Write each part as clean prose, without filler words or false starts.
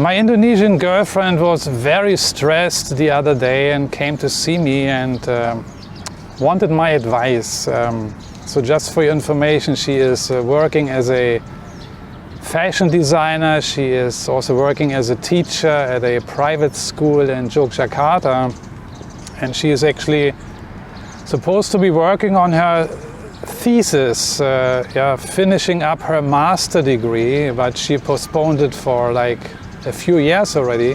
My Indonesian girlfriend was very stressed the other day and came to see me and wanted my advice. So just for your information, she is working as a fashion designer. She is also working as a teacher at a private school in Yogyakarta. And she is actually supposed to be working on her thesis, finishing up her master degree, but she postponed it for like a few years already.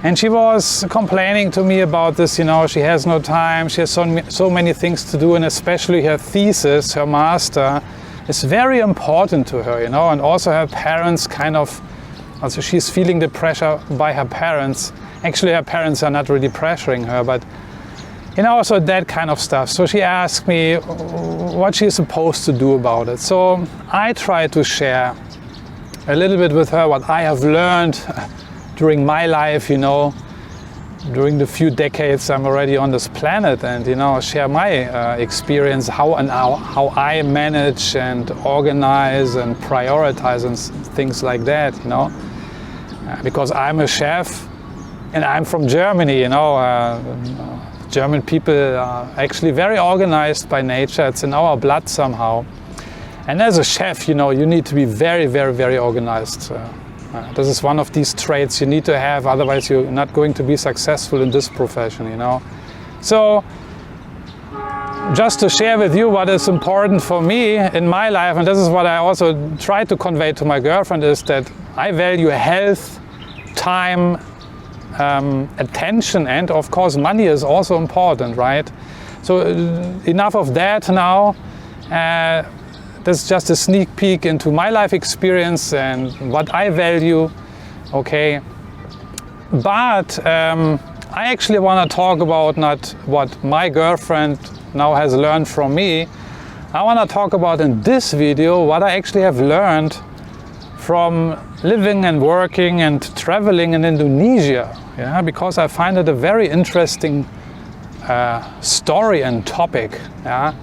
And she was complaining to me about this, you know, she has no time, she has so many things to do, and especially her thesis, her master, is very important to her, you know, and also her parents also she's feeling the pressure by her parents. Actually, her parents are not really pressuring her, but, you know, so that kind of stuff. So she asked me what she's supposed to do about it. So I tried to share a little bit with her what I have learned during my life, you know, during the few decades I'm already on this planet, and, you know, share my experience, how I manage and organize and prioritize and things like that, you know, because I'm a chef and I'm from Germany, you know. German people are actually very organized by nature. It's in our blood somehow. And as a chef, you know, you need to be very, very, very organized. This is one of these traits you need to have, otherwise you're not going to be successful in this profession, you know. So, just to share with you what is important for me in my life, and this is what I also try to convey to my girlfriend, is that I value health, time, attention, and of course money is also important, right? So enough of that now. This is just a sneak peek into my life experience and what I value, okay? But I actually want to talk about not what my girlfriend now has learned from me. I want to talk about in this video what I actually have learned from living and working and traveling in Indonesia, yeah? Because I find it a very interesting story and topic, yeah?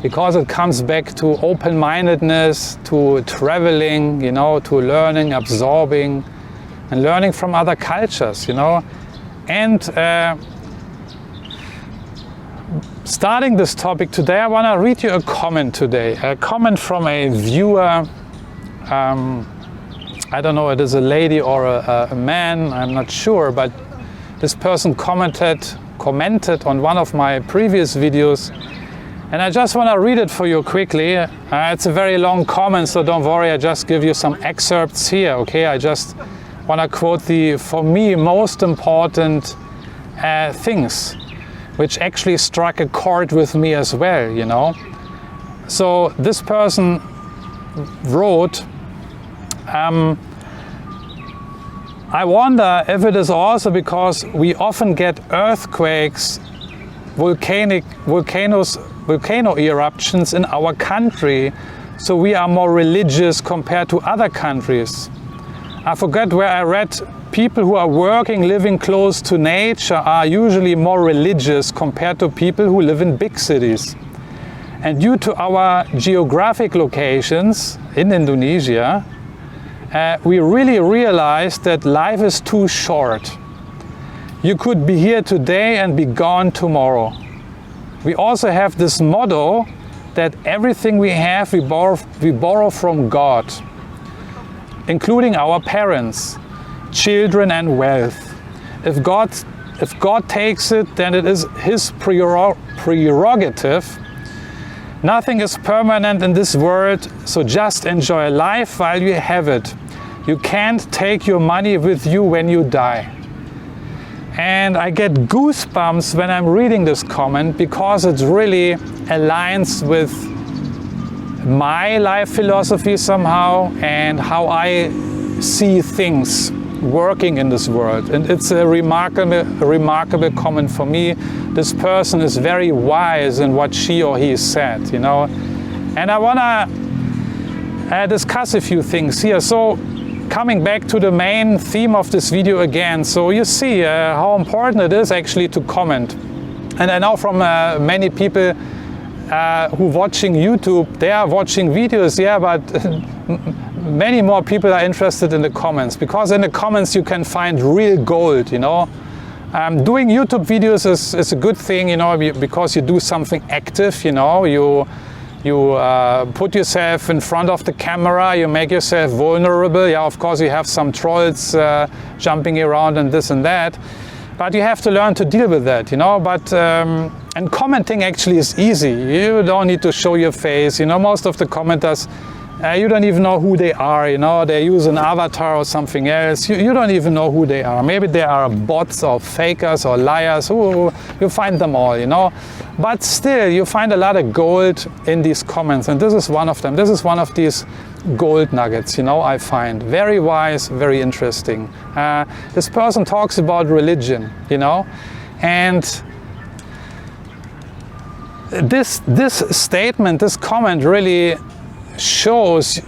Because it comes back to open-mindedness, to traveling, you know, to learning, absorbing, and learning from other cultures, you know. And starting this topic today, I want to read you a comment today. A comment from a viewer. I don't know, it is a lady or a man, I'm not sure, but this person commented on one of my previous videos. And I just want to read it for you quickly. It's a very long comment, so don't worry, I just give you some excerpts here, okay? I just want to quote the, for me, most important things, which actually struck a chord with me as well, you know? So this person wrote, I wonder if it is also because we often get earthquakes, volcano eruptions in our country, so we are more religious compared to other countries. I forget where I read people who are working, living close to nature are usually more religious compared to people who live in big cities. And due to our geographic locations in Indonesia, we really realized that life is too short. You could be here today and be gone tomorrow. We also have this motto that everything we have, we borrow from God, including our parents, children, and wealth. If God takes it, then it is His prerogative. Nothing is permanent in this world, so just enjoy life while you have it. You can't take your money with you when you die. And I get goosebumps when I'm reading this comment because it really aligns with my life philosophy somehow and how I see things working in this world. And it's a remarkable comment for me. This person is very wise in what she or he said, you know. And I want to discuss a few things here. So coming back to the main theme of this video again, so you see how important it is actually to comment. And I know from many people who watching YouTube, they are watching videos, yeah, but many more people are interested in the comments, because in the comments you can find real gold, you know. Doing YouTube videos is a good thing, you know, because you do something active, you know. You put yourself in front of the camera, you make yourself vulnerable. Yeah, of course you have some trolls jumping around and this and that, but you have to learn to deal with that, you know. But and commenting actually is easy. You don't need to show your face, you know. Most of the commenters, you don't even know who they are, you know. They use an avatar or something else. You don't even know who they are. Maybe they are bots or fakers or liars. Ooh, you find them all, you know. But still, you find a lot of gold in these comments, and this is one of them. This is one of these gold nuggets, you know, I find. Very wise, very interesting. This person talks about religion, you know, and this statement, this comment really shows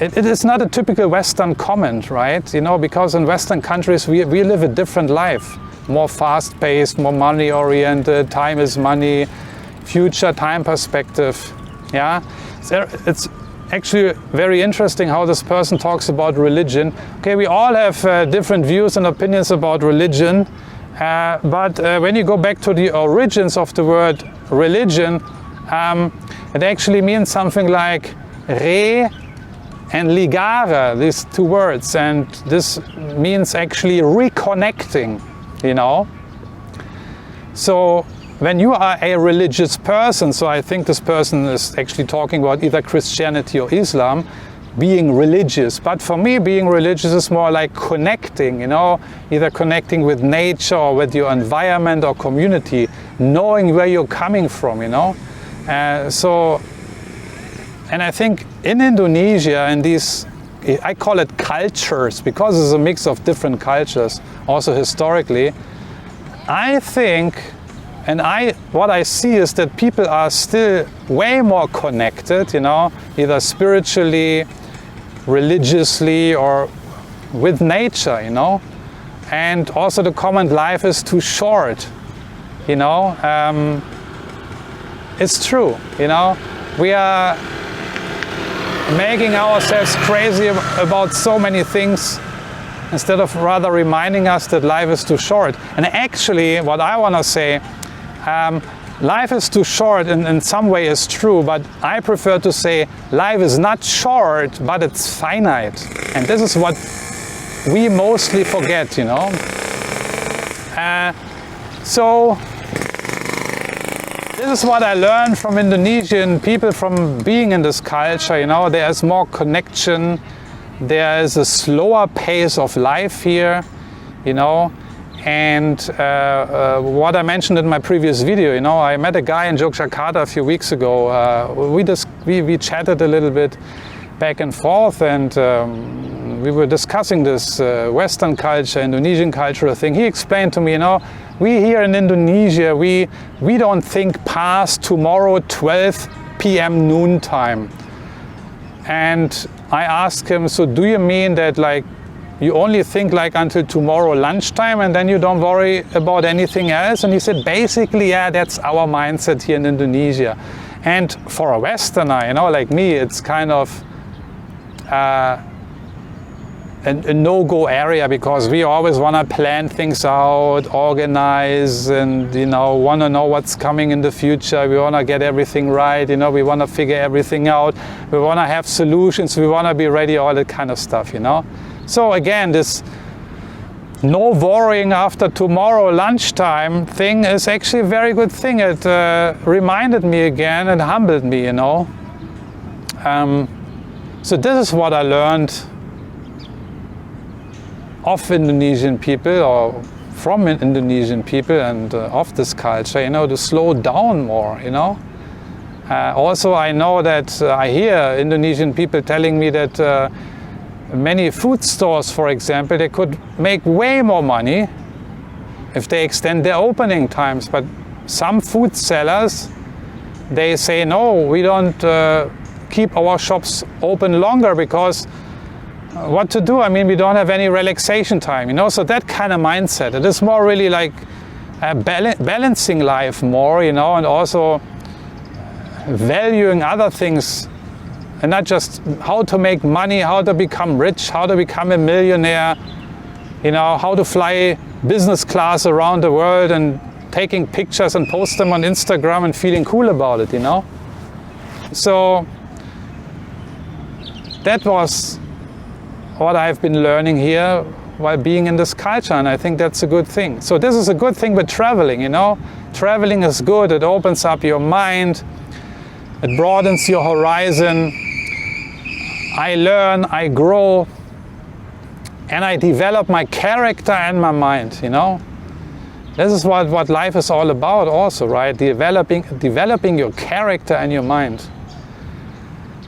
it is not a typical Western comment, right? You know, because in Western countries we live a different life, more fast-paced, more money-oriented. Time is money, future time perspective. Yeah, so it's actually very interesting how this person talks about religion. Okay, we all have different views and opinions about religion, but when you go back to the origins of the word religion, it actually means something like re and ligare, these two words, and this means actually reconnecting, you know. So when you are a religious person, so I think this person is actually talking about either Christianity or Islam, being religious. But for me, being religious is more like connecting, you know, either connecting with nature or with your environment or community, knowing where you're coming from, you know. And I think in Indonesia, in these, I call it cultures, because it's a mix of different cultures, also historically, I think, and what I see is that people are still way more connected, you know, either spiritually, religiously, or with nature, you know. And also the comment, life is too short, you know. It's true, you know. We are making ourselves crazy about so many things, instead of rather reminding us that life is too short. And actually, what I want to say, life is too short in some way is true, but I prefer to say life is not short, but it's finite. And this is what we mostly forget, you know. So this is what I learned from Indonesian people, from being in this culture, you know. There is more connection, there is a slower pace of life here, you know. And what I mentioned in my previous video, you know, I met a guy in Yogyakarta a few weeks ago. We chatted a little bit back and forth, and we were discussing this Western culture, Indonesian cultural thing. He explained to me, you know, we here in Indonesia, we don't think past tomorrow 12 p.m. noontime. And I asked him, so do you mean that like you only think like until tomorrow lunchtime and then you don't worry about anything else? And he said, basically, yeah, that's our mindset here in Indonesia. And for a Westerner, you know, like me, it's kind of a no-go area, because we always want to plan things out, organize, and, you know, want to know what's coming in the future. We want to get everything right, you know, we want to figure everything out. We want to have solutions, we want to be ready, all that kind of stuff, you know. So again, this no worrying after tomorrow lunchtime thing is actually a very good thing. It reminded me again and humbled me, you know. So this is what I learned of Indonesian people, or from Indonesian people, and of this culture, you know, to slow down more, you know. Also, I know that I hear Indonesian people telling me that many food stores, for example, they could make way more money if they extend their opening times. But some food sellers, they say, no, we don't keep our shops open longer, because what to do? I mean, we don't have any relaxation time, you know. So that kind of mindset, it is more really like balancing life more, you know, and also valuing other things and not just how to make money, how to become rich, how to become a millionaire, you know, how to fly business class around the world and taking pictures and post them on Instagram and feeling cool about it, you know. So that was what I've been learning here while being in this culture, and I think that's a good thing. So this is a good thing with traveling, you know. Traveling is good, it opens up your mind, it broadens your horizon. I learn, I grow, and I develop my character and my mind, you know. This is what life is all about also, right? Developing your character and your mind.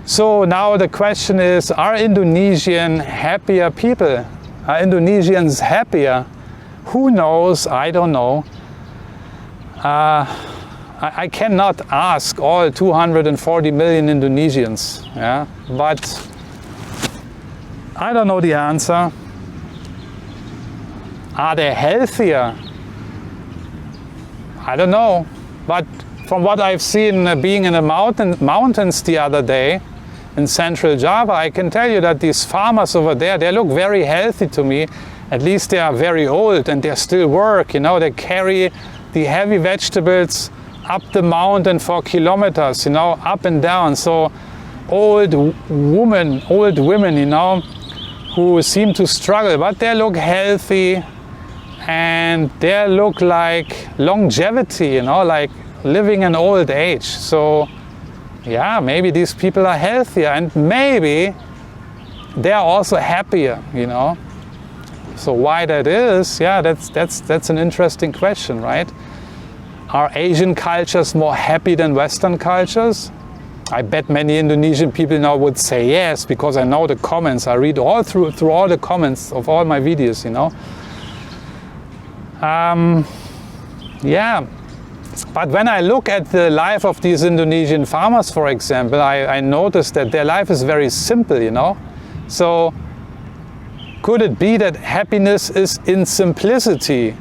So now the question is, are Indonesian happier people? Are Indonesians happier? Who knows? I don't know. I cannot ask all 240 million Indonesians, yeah? But I don't know the answer. Are they healthier? I don't know. But from what I've seen being in the mountains the other day in central Java, I can tell you that these farmers over there, they look very healthy to me. At least they are very old and they still work, you know, they carry the heavy vegetables up the mountain for kilometers, you know, up and down. So old women, you know, who seem to struggle, but they look healthy and they look like longevity, you know, like living in old age. So yeah, maybe these people are healthier and maybe they are also happier, you know. So why that is, yeah, that's an interesting question, right? Are Asian cultures more happy than Western cultures? I bet many Indonesian people now would say yes, because I know the comments. I read all through all the comments of all my videos, you know. Yeah, but when I look at the life of these Indonesian farmers, for example, I notice that their life is very simple, you know. So could it be that happiness is in simplicity?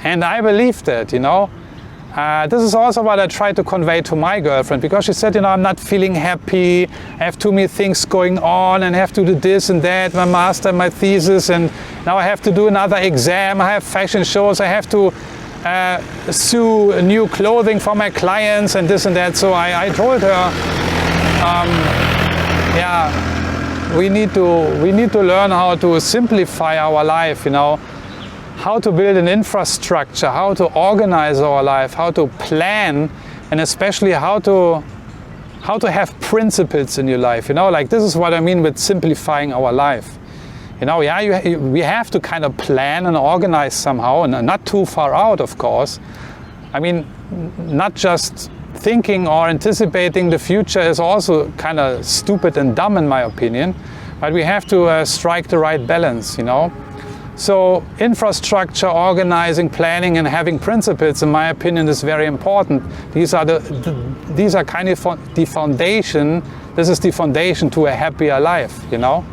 And I believe that, you know. This is also what I try to convey to my girlfriend, because she said, you know, I'm not feeling happy, I have too many things going on and I have to do this and that, my master, my thesis, and now I have to do another exam, I have fashion shows, I have to sew new clothing for my clients and this and that. So I told her, yeah, we need to learn how to simplify our life, you know. How to build an infrastructure, how to organize our life, how to plan, and especially how to have principles in your life. You know, like this is what I mean with simplifying our life. You know, yeah, we have to kind of plan and organize somehow, and not too far out, of course. I mean, not just thinking or anticipating the future is also kind of stupid and dumb in my opinion, but we have to strike the right balance, you know. So infrastructure, organizing, planning, and having principles, in my opinion, is very important. These are kind of the foundation. This is the foundation to a happier life, you know.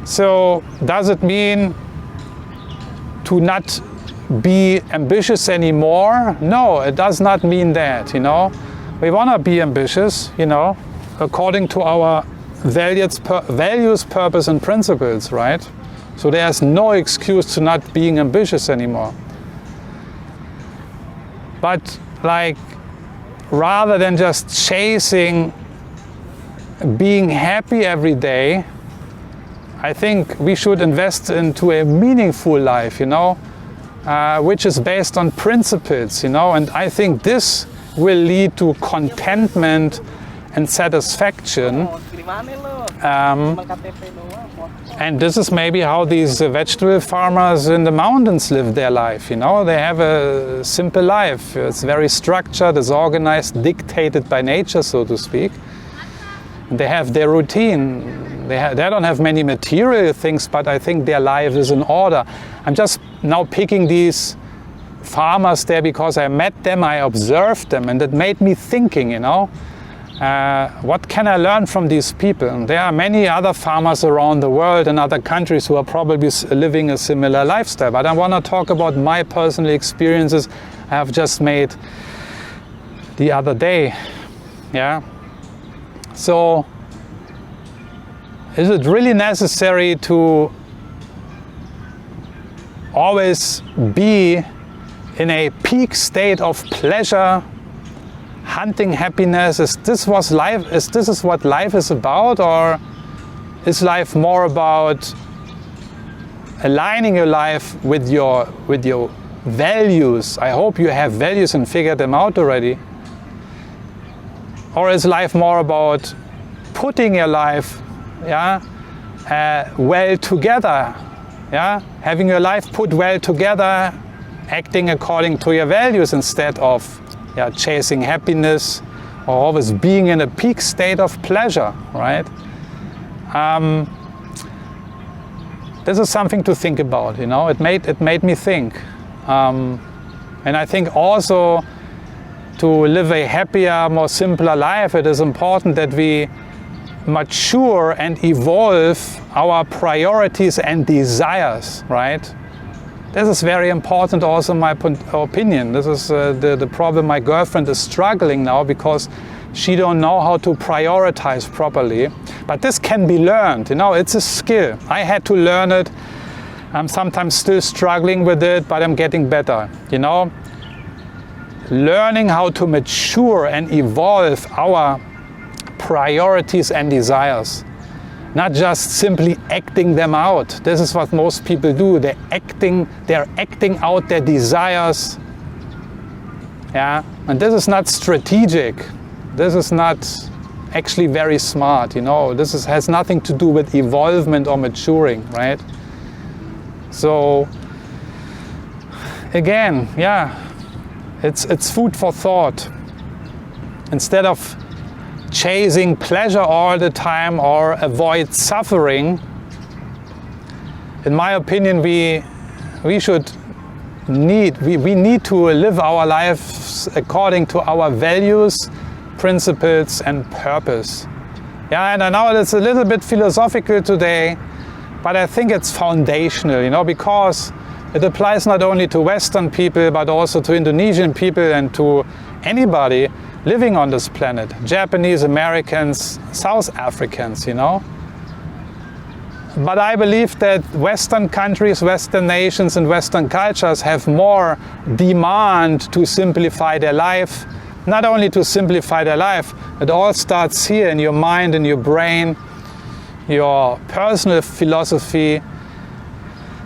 So does it mean to not be ambitious anymore? No, it does not mean that, you know. We want to be ambitious, you know, according to our values, purpose, and principles, right? So there's no excuse to not being ambitious anymore. But like, rather than just chasing being happy every day, I think we should invest into a meaningful life, you know, which is based on principles, you know, and I think this will lead to contentment and satisfaction. And this is maybe how these vegetable farmers in the mountains live their life, you know. They have a simple life. It's very structured, it's organized, dictated by nature, so to speak. And they have their routine. They don't have many material things, but I think their life is in order. I'm just now picking these farmers there because I met them, I observed them, and it made me thinking, you know. What can I learn from these people? And there are many other farmers around the world in other countries who are probably living a similar lifestyle. But I want to talk about my personal experiences I have just made the other day. Yeah. So Is it really necessary to always be in a peak state of pleasure, hunting happiness? Is this what life is about, or is life more about aligning your life with your values? I hope you have values and figured them out already. Or is life more about putting your life well together? Having your life put well together, acting according to your values instead of chasing happiness or always being in a peak state of pleasure, right? This is something to think about, you know. It made me think. And I think also to live a happier, more simpler life, it is important that we mature and evolve our priorities and desires, right? This is very important also in my opinion. This is the problem. My girlfriend is struggling now because she don't know how to prioritize properly. But this can be learned, you know, it's a skill. I had to learn it. I'm sometimes still struggling with it, but I'm getting better, you know. Learning how to mature and evolve our priorities and desires. Not just simply acting them out. This is what most people do. They're acting out their desires. And this is not strategic. This is not actually very smart, you know. This has nothing to do with evolvement or maturing, right? So again, it's food for thought. Instead of chasing pleasure all the time or avoid suffering, in my opinion, we need to live our lives according to our values, principles and purpose. And I know it's a little bit philosophical today, but I think it's foundational, you know, because it applies not only to Western people but also to Indonesian people and to anybody living on this planet. Japanese, Americans, South Africans, you know. But I believe that Western countries, Western nations and Western cultures have more demand to simplify their life. Not only to simplify their life, it all starts here in your mind, in your brain, your personal philosophy.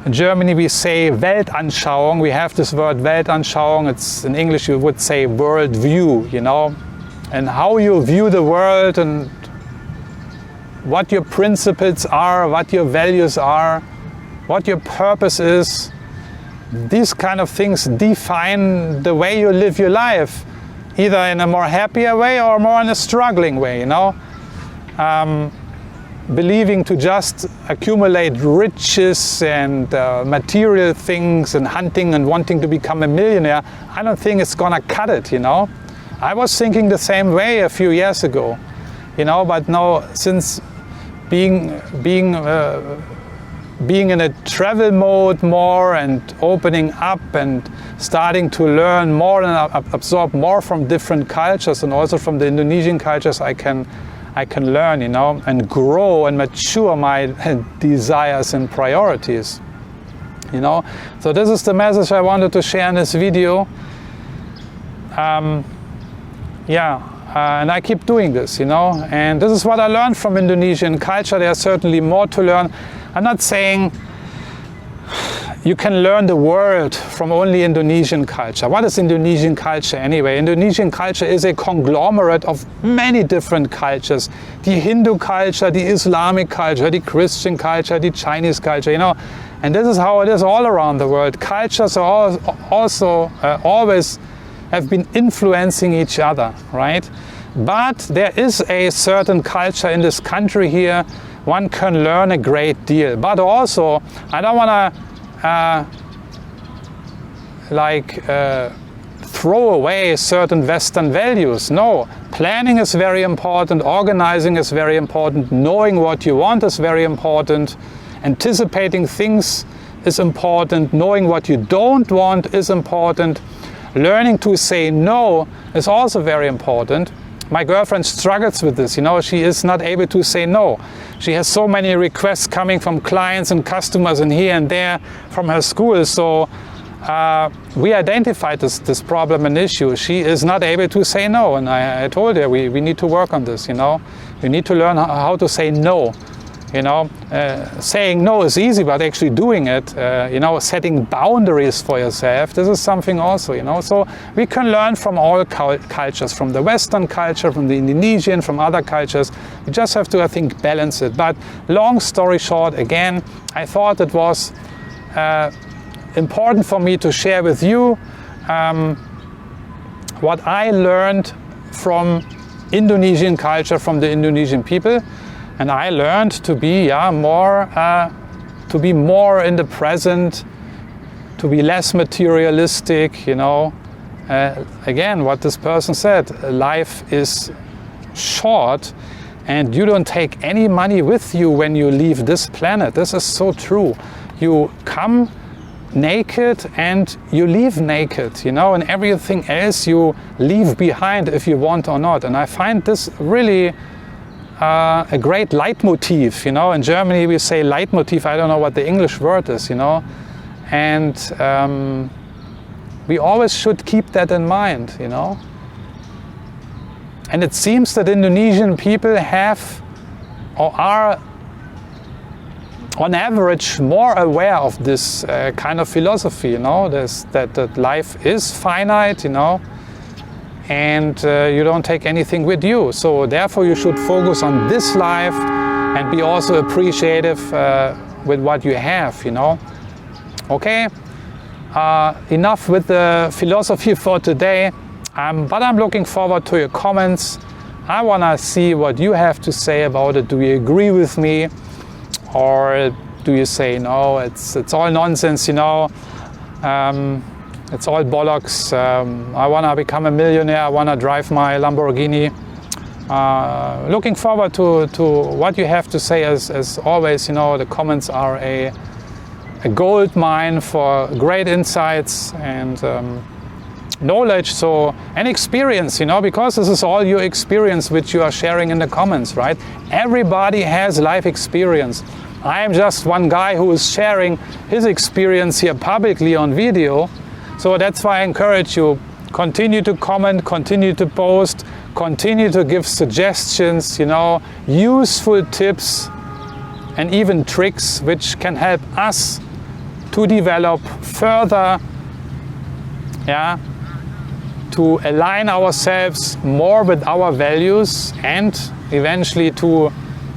In Germany we say Weltanschauung. We have this word Weltanschauung. It's in English you would say worldview, you know, and how you view the world and what your principles are, what your values are, what your purpose is. These kind of things define the way you live your life, either in a more happier way or more in a struggling way, you know. Believing to just accumulate riches and material things and hunting and wanting to become a millionaire, I don't think it's gonna cut it, you know. I was thinking the same way a few years ago, you know, but now since being in a travel mode more and opening up and starting to learn more and absorb more from different cultures and also from the Indonesian cultures, I can learn, you know, and grow and mature my desires and priorities, you know. So this is the message I wanted to share in this video. And I keep doing this, you know, and this is what I learned from Indonesian culture. There's certainly more to learn. I'm not saying you can learn the world from only Indonesian culture. What is Indonesian culture anyway? Indonesian culture is a conglomerate of many different cultures. The Hindu culture, the Islamic culture, the Christian culture, the Chinese culture, you know. And this is how it is all around the world. Cultures are also always have been influencing each other, right? But there is a certain culture in this country here. One can learn a great deal. But also, I don't want to throw away certain Western values. No, planning is very important, organizing is very important, knowing what you want is very important, anticipating things is important, knowing what you don't want is important, learning to say no is also very important. My girlfriend struggles with this, you know, she is not able to say no. She has so many requests coming from clients and customers and here and there from her school. So we identified this problem and issue. She is not able to say no, and I told her we need to work on this, you know. We need to learn how to say no. You know, saying no is easy, but actually doing it, you know, setting boundaries for yourself, this is something also, you know. So we can learn from all cultures, from the Western culture, from the Indonesian, from other cultures. We just have to, I think, balance it. But long story short, again, I thought it was important for me to share with you what I learned from Indonesian culture, from the Indonesian people. And I learned to be more in the present, to be less materialistic, you know. Again, what this person said, life is short and you don't take any money with you when you leave this planet. This is so true. You come naked and you leave naked, you know, and everything else you leave behind if you want or not. And I find this really a great leitmotif, you know. In Germany we say leitmotif, I don't know what the English word is, you know. And we always should keep that in mind, you know. And it seems that Indonesian people have or are on average more aware of this kind of philosophy, you know, that life is finite, you know, and you don't take anything with you. So therefore you should focus on this life and be also appreciative with what you have, you know. Okay, enough with the philosophy for today, but I'm looking forward to your comments. I want to see what you have to say about it. Do you agree with me, or do you say no, it's all nonsense, you know, it's all bollocks, I want to become a millionaire, I want to drive my Lamborghini. Looking forward to what you have to say. As always, you know, the comments are a gold mine for great insights and knowledge, so, and experience, you know, because this is all your experience which you are sharing in the comments, right? Everybody has life experience. I am just one guy who is sharing his experience here publicly on video. So that's why I encourage you, continue to comment, continue to post, continue to give suggestions, you know, useful tips and even tricks which can help us to develop further, yeah, to align ourselves more with our values and eventually to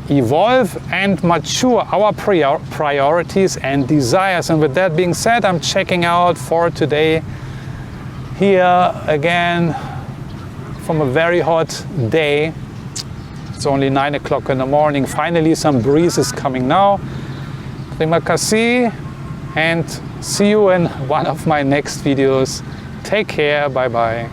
evolve and mature our priorities and desires. And with that being said, I'm checking out for today here again from a very hot day. It's only 9 o'clock in the morning. Finally some breeze is coming now. Terima kasih and see you in one of my next videos. Take care, bye bye.